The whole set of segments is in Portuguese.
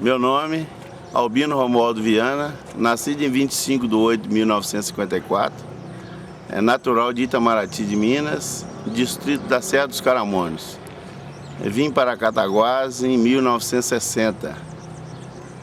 Meu nome, Albino Romualdo Viana, nascido em 25 de 8 de 1954, é natural de Itamaraty de Minas, distrito da Serra dos Caramões. Vim para Cataguás em 1960,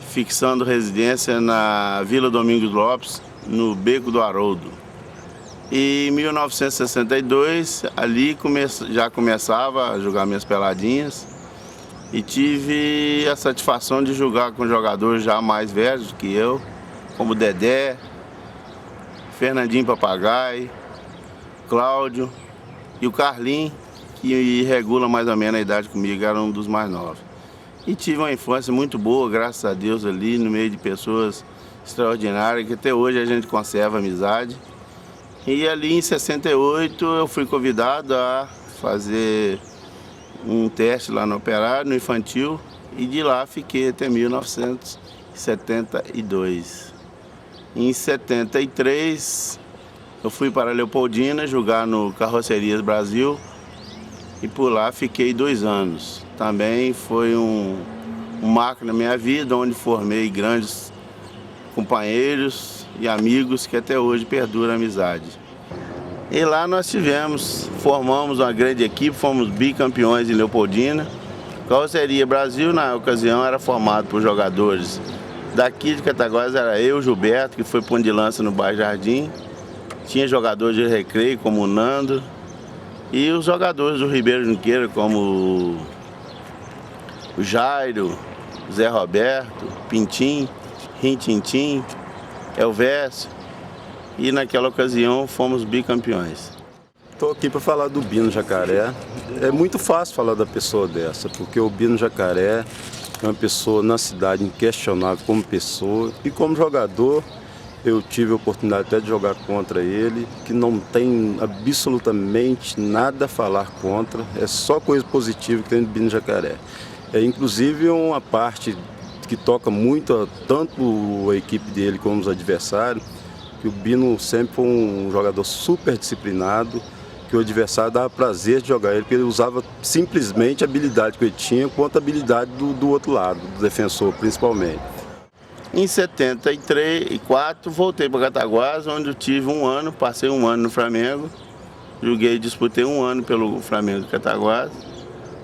fixando residência na Vila Domingos Lopes, no Beco do Haroldo. E em 1962, ali já começava a jogar minhas peladinhas e tive a satisfação de jogar com jogadores já mais velhos que eu, como Dedé, Fernandinho Papagaio, Cláudio e o Carlinho, que regula mais ou menos a idade comigo, era um dos mais novos. E tive uma infância muito boa, graças a Deus, ali no meio de pessoas extraordinárias, que até hoje a gente conserva amizade. E ali em 68 eu fui convidado a fazer um teste lá no Operário, no infantil, e de lá fiquei até 1972. Em 73 eu fui para Leopoldina jogar no Carrocerias Brasil e por lá fiquei 2 anos. Também foi um marco na minha vida, onde formei grandes companheiros e amigos que até hoje perduram a amizade. E lá nós formamos uma grande equipe, fomos bicampeões em Leopoldina. Carroceria Brasil, na ocasião, era formado por jogadores daqui de Cataguás, era eu, Gilberto, que foi ponta de lança no Bairro Jardim. Tinha jogadores de recreio, como o Nando, e os jogadores do Ribeiro Junqueira, como o Jairo, Zé Roberto, Pintim, Rintintim, Elvésio, e naquela ocasião fomos bicampeões. Estou aqui para falar do Bino Jacaré. É muito fácil falar da pessoa dessa, porque o Bino Jacaré é uma pessoa na cidade inquestionável como pessoa e como jogador. Eu tive a oportunidade até de jogar contra ele, que não tem absolutamente nada a falar contra, é só coisa positiva que tem no Bino Jacaré. É inclusive uma parte que toca muito tanto a equipe dele como os adversários, que o Bino sempre foi um jogador super disciplinado, que o adversário dava prazer de jogar ele, porque ele usava simplesmente a habilidade que ele tinha contra a habilidade do outro lado, do defensor principalmente. Em 74 voltei para Cataguás, onde eu tive passei um ano no Flamengo, disputei um ano pelo Flamengo de Cataguás,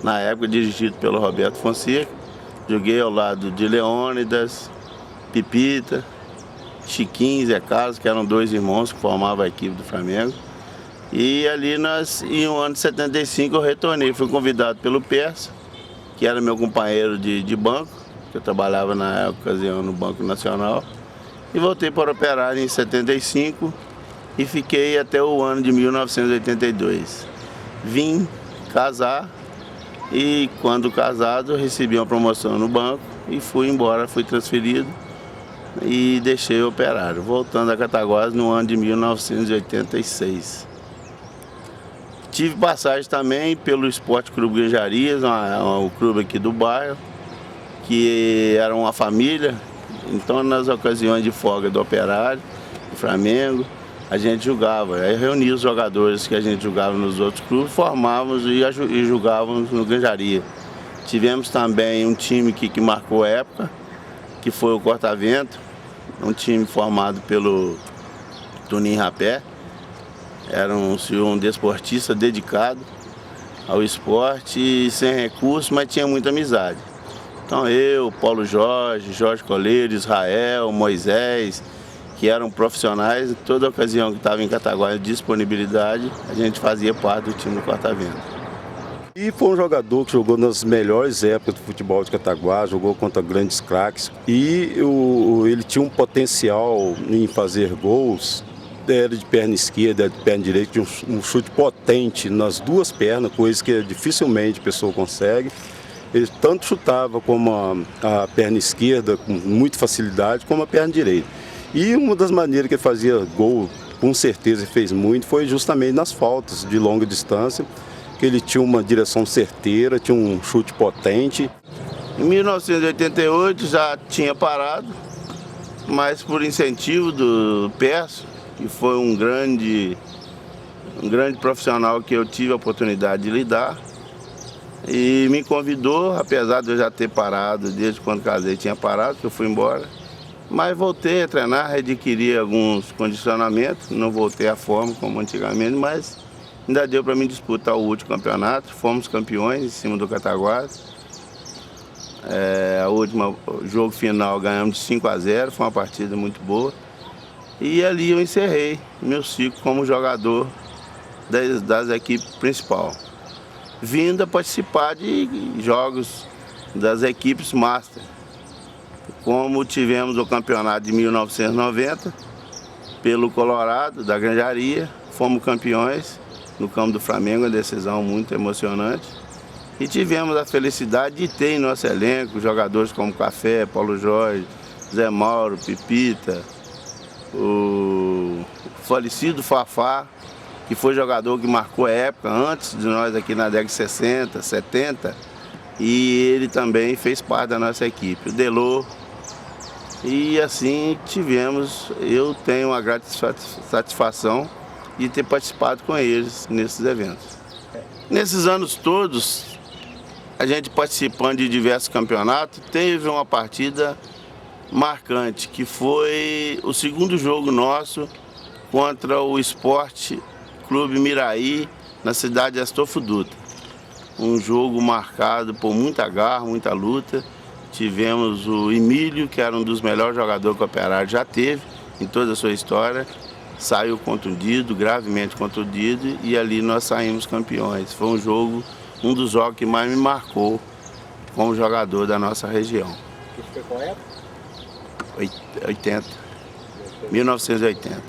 na época dirigido pelo Roberto Fonseca. Joguei ao lado de Leônidas, Pipita, Chiquinho e Zé Carlos, que eram 2 irmãos que formavam a equipe do Flamengo. E ali em um ano de 75 eu retornei, fui convidado pelo Persa, que era meu companheiro de banco, que eu trabalhava na ocasião no Banco Nacional, e voltei para o Operário em 75 e fiquei até o ano de 1982. Vim casar e quando casado recebi uma promoção no banco e fui embora, fui transferido e deixei o Operário, voltando a Cataguás no ano de 1986. Tive passagem também pelo Esporte Clube Ganjarias, um clube aqui do bairro, que era uma família. Então nas ocasiões de folga do Operário, do Flamengo, a gente jogava. Aí reunia os jogadores que a gente jogava nos outros clubes, formávamos e jogávamos no Ganjaria. Tivemos também um time que marcou a época, que foi o Corta-Vento, um time formado pelo Toninho Rapé. Era um desportista dedicado ao esporte, sem recursos, mas tinha muita amizade. Então eu, Paulo Jorge Coleiro, Israel, Moisés, que eram profissionais, em toda ocasião que estava em Cataguás de disponibilidade, a gente fazia parte do time do Corta-Vento. E foi um jogador que jogou nas melhores épocas do futebol de Cataguás, jogou contra grandes craques. E ele tinha um potencial em fazer gols, era de perna esquerda, de perna direita, tinha um chute potente nas 2 pernas, coisa que dificilmente a pessoa consegue. Ele tanto chutava como a perna esquerda com muita facilidade, como a perna direita. E uma das maneiras que ele fazia gol, com certeza fez muito, foi justamente nas faltas de longa distância, que ele tinha uma direção certeira, tinha um chute potente. Em 1988 já tinha parado, mas por incentivo do Perso, que foi um grande profissional que eu tive a oportunidade de lidar, e me convidou, apesar de eu já ter parado, desde quando casei tinha parado, que eu fui embora. Mas voltei a treinar, readquiri alguns condicionamentos, não voltei à forma como antigamente, mas ainda deu para mim disputar o último campeonato. Fomos campeões em cima do Cataguases. O jogo final ganhamos de 5-0, foi uma partida muito boa. E ali eu encerrei meu ciclo como jogador das equipes principais, vindo a participar de jogos das equipes Master. Como tivemos o campeonato de 1990, pelo Colorado, da Granjaria, fomos campeões no campo do Flamengo, uma decisão muito emocionante. E tivemos a felicidade de ter em nosso elenco jogadores como Café, Paulo Jorge, Zé Mauro, Pipita, o falecido Fafá, que foi jogador que marcou a época antes de nós aqui na década de 60, 70, e ele também fez parte da nossa equipe. O Delô. E assim eu tenho uma grande satisfação de ter participado com eles nesses eventos. Nesses anos todos, a gente participando de diversos campeonatos, teve uma partida marcante, que foi o segundo jogo nosso contra o Esporte Clube Miraí, na cidade de Astolfo Dutra. Um jogo marcado por muita garra, muita luta. Tivemos o Emílio, que era um dos melhores jogadores que o Operário já teve em toda a sua história. Saiu contundido, gravemente contundido, e ali nós saímos campeões. Foi um dos jogos que mais me marcou como jogador da nossa região. Que foi qual época? 1980.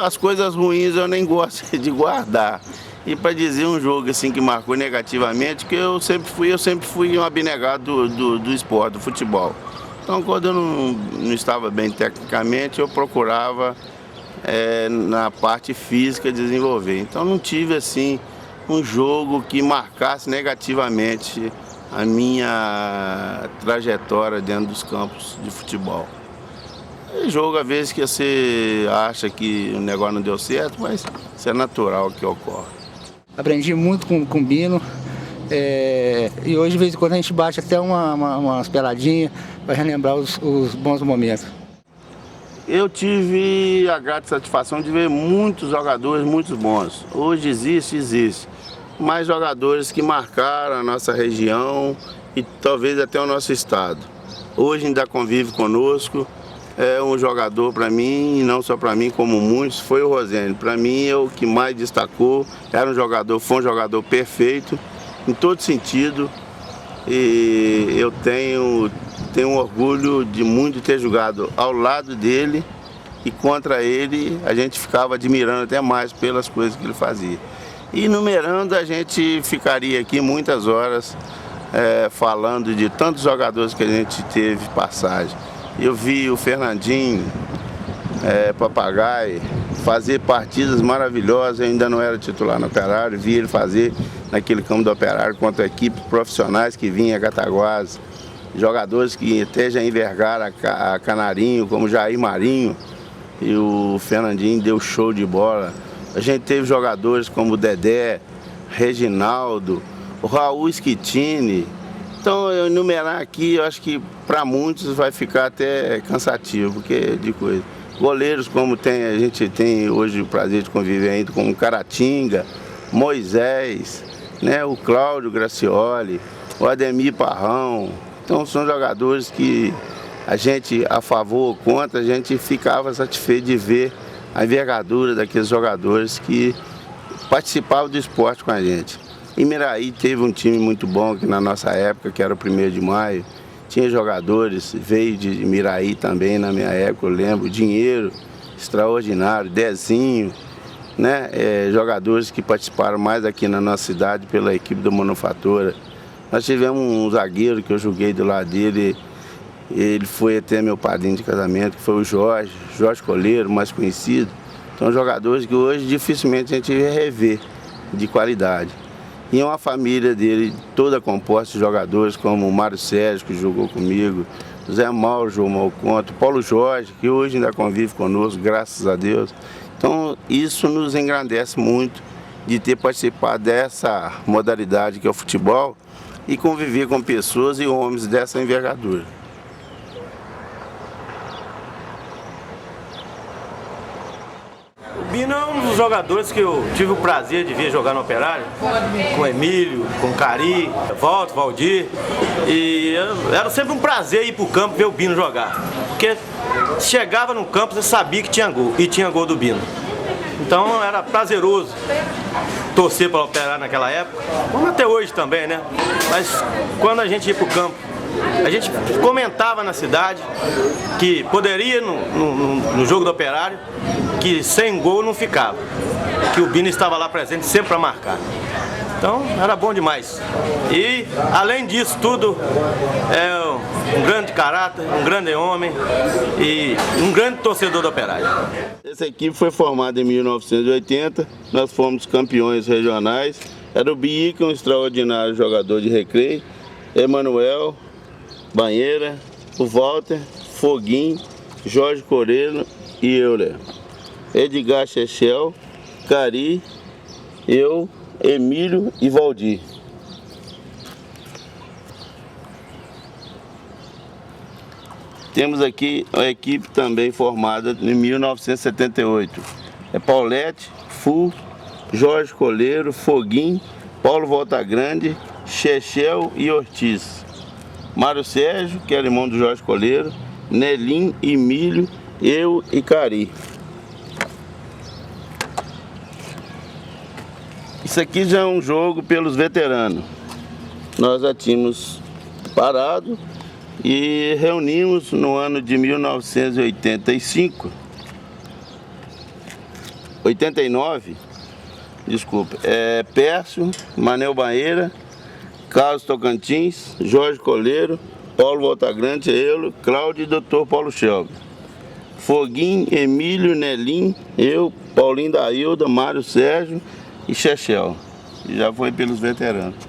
As coisas ruins eu nem gosto de guardar. E para dizer um jogo assim que marcou negativamente, que eu sempre fui um abnegado do esporte, do futebol. Então quando eu não estava bem tecnicamente, eu procurava na parte física desenvolver. Então não tive assim um jogo que marcasse negativamente a minha trajetória dentro dos campos de futebol. É jogo às vezes que você acha que o negócio não deu certo, mas isso é natural que ocorre. Aprendi muito com o Bino, e hoje de vez em quando a gente bate até umas peladinhas para relembrar os bons momentos. Eu tive a grata satisfação de ver muitos jogadores muito bons. Hoje existe mais jogadores que marcaram a nossa região e talvez até o nosso estado. Hoje ainda convive conosco. É um jogador para mim, e não só para mim, como muitos, foi o Rosênio. Para mim é o que foi um jogador perfeito em todo sentido. E eu tenho um orgulho de muito ter jogado ao lado dele, e contra ele a gente ficava admirando até mais pelas coisas que ele fazia. E numerando, a gente ficaria aqui muitas horas falando de tantos jogadores que a gente teve passagem. Eu vi o Fernandinho, Papagaio, fazer partidas maravilhosas. Eu ainda não era titular no Operário, vi ele fazer naquele campo do Operário contra equipes profissionais que vinham a Cataguases, jogadores que até já envergaram a Canarinho, como Jair Marinho, e o Fernandinho deu show de bola. A gente teve jogadores como o Dedé, Reginaldo, o Raul Schettini. Então, eu enumerar aqui, eu acho que para muitos vai ficar até cansativo, porque de coisa. Goleiros como a gente tem hoje o prazer de conviver ainda com o Caratinga, Moisés, né, o Cláudio Gracioli, o Ademir Parrão. Então, são jogadores que a gente, a favor ou contra, a gente ficava satisfeito de ver a envergadura daqueles jogadores que participavam do esporte com a gente. Em Miraí teve um time muito bom, que na nossa época, que era o 1º de maio, tinha jogadores, veio de Miraí também na minha época, eu lembro, Dinheiro, extraordinário, Dezinho, né? Jogadores que participaram mais aqui na nossa cidade pela equipe da Manufatura. Nós tivemos um zagueiro que eu joguei do lado dele, ele foi até meu padrinho de casamento, que foi o Jorge Coleiro, mais conhecido. São jogadores que hoje dificilmente a gente vai rever de qualidade. E uma família dele toda composta de jogadores como o Mário Sérgio, que jogou comigo, o Zé Mauro jogou contra, o Paulo Jorge, que hoje ainda convive conosco, graças a Deus. Então isso nos engrandece muito de ter participado dessa modalidade que é o futebol e conviver com pessoas e homens dessa envergadura. O Bino é um dos jogadores que eu tive o prazer de ver jogar no Operário, com o Emílio, com o Cari, Walter, Valdir, e era sempre um prazer ir pro campo ver o Bino jogar, porque chegava no campo você sabia que tinha gol, e tinha gol do Bino. Então era prazeroso torcer para o Operário naquela época, como até hoje também, né? Mas quando a gente ia pro campo, a gente comentava na cidade que poderia no jogo do Operário, que sem gol não ficava, que o Bino estava lá presente sempre para marcar. Então era bom demais. E além disso tudo, é um grande caráter, um grande homem e um grande torcedor do Operário. Essa equipe foi formada em 1980, nós fomos campeões regionais. Era o Bica, um extraordinário jogador de recreio, Emanuel, Banheira, o Walter, Foguinho, Jorge Corelo e Euler. Edgar Chechel, Cari, eu, Emílio e Valdir. Temos aqui a equipe também formada em 1978. É Paulete, Fu, Jorge Coleiro, Foguinho, Paulo Voltagrande, Chechel e Ortiz. Mário Sérgio, que é irmão do Jorge Coleiro, Nelim, Emílio, eu e Cari. Isso aqui já é um jogo pelos veteranos. Nós já tínhamos parado e reunimos no ano de 89, Pércio, Manel Banheira, Carlos Tocantins, Jorge Coleiro, Paulo Voltagrande, eu, Cláudio e Dr. Paulo Shelby. Foguinho, Emílio, Nelim, eu, Paulinho da Hilda, Mário Sérgio e Chechel. Já foi pelos veteranos.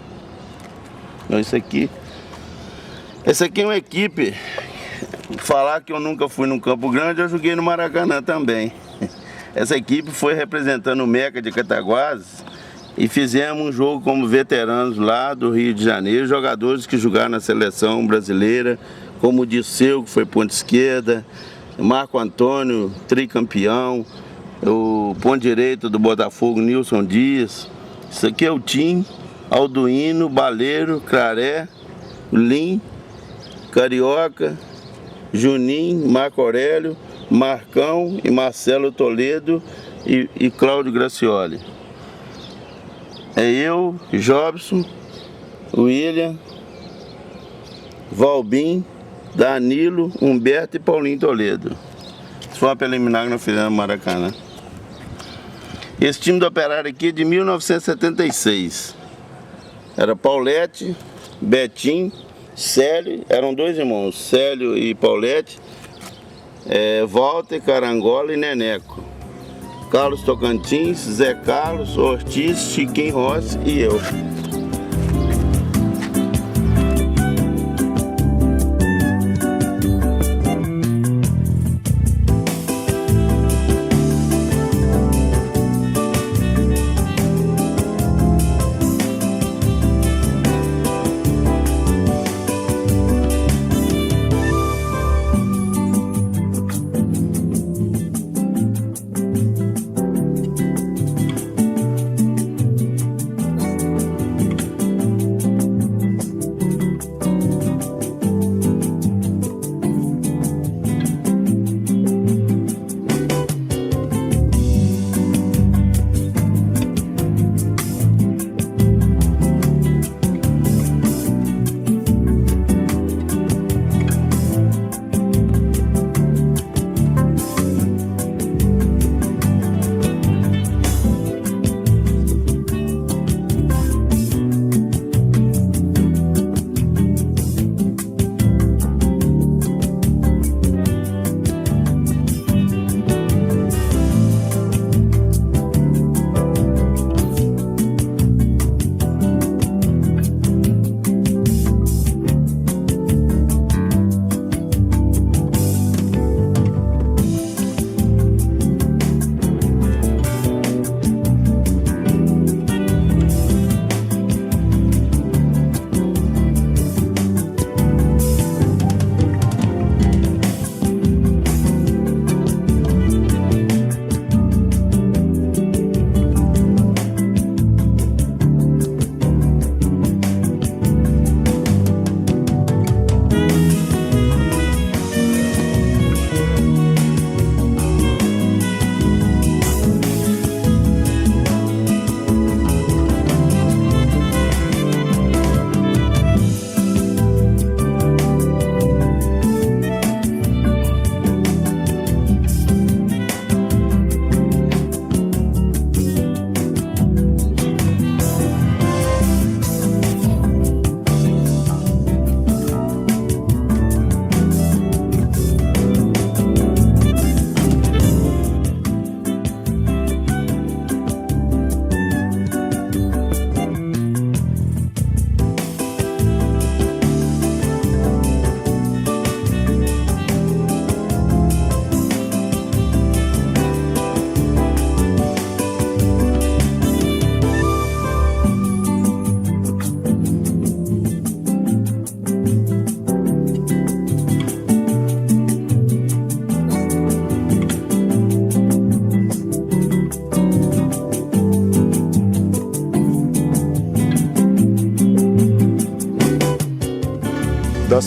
Então essa aqui é uma equipe. Falar que eu nunca fui no Campo Grande, eu joguei no Maracanã também. Essa equipe foi representando o Meca de Cataguases e fizemos um jogo como veteranos lá do Rio de Janeiro, jogadores que jogaram na seleção brasileira, como o Disseu, que foi ponta esquerda, Marco Antônio, tricampeão, o ponto direito do Botafogo, Nilson Dias. Isso aqui é o Tim, Alduíno, Baleiro, Claré, Lim, Carioca, Juninho, Marco Aurélio, Marcão e Marcelo Toledo e Cláudio Gracioli. É eu, Jobson, William, Valbim, Danilo, Humberto e Paulinho Toledo. Isso foi uma preliminar que nós fizemos no Maracanã. Esse time do Operário aqui é de 1976. Era Paulete, Betim, Célio, eram dois irmãos, Célio e Paulete, Walter, Carangola e Neneco. Carlos Tocantins, Zé Carlos, Ortiz, Chiquinho Rossi e eu.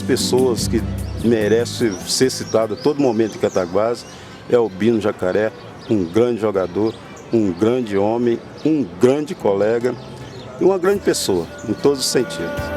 pessoas que merecem ser citadas a todo momento em Cataguases é o Bino Jacaré, um grande jogador, um grande homem, um grande colega e uma grande pessoa, em todos os sentidos.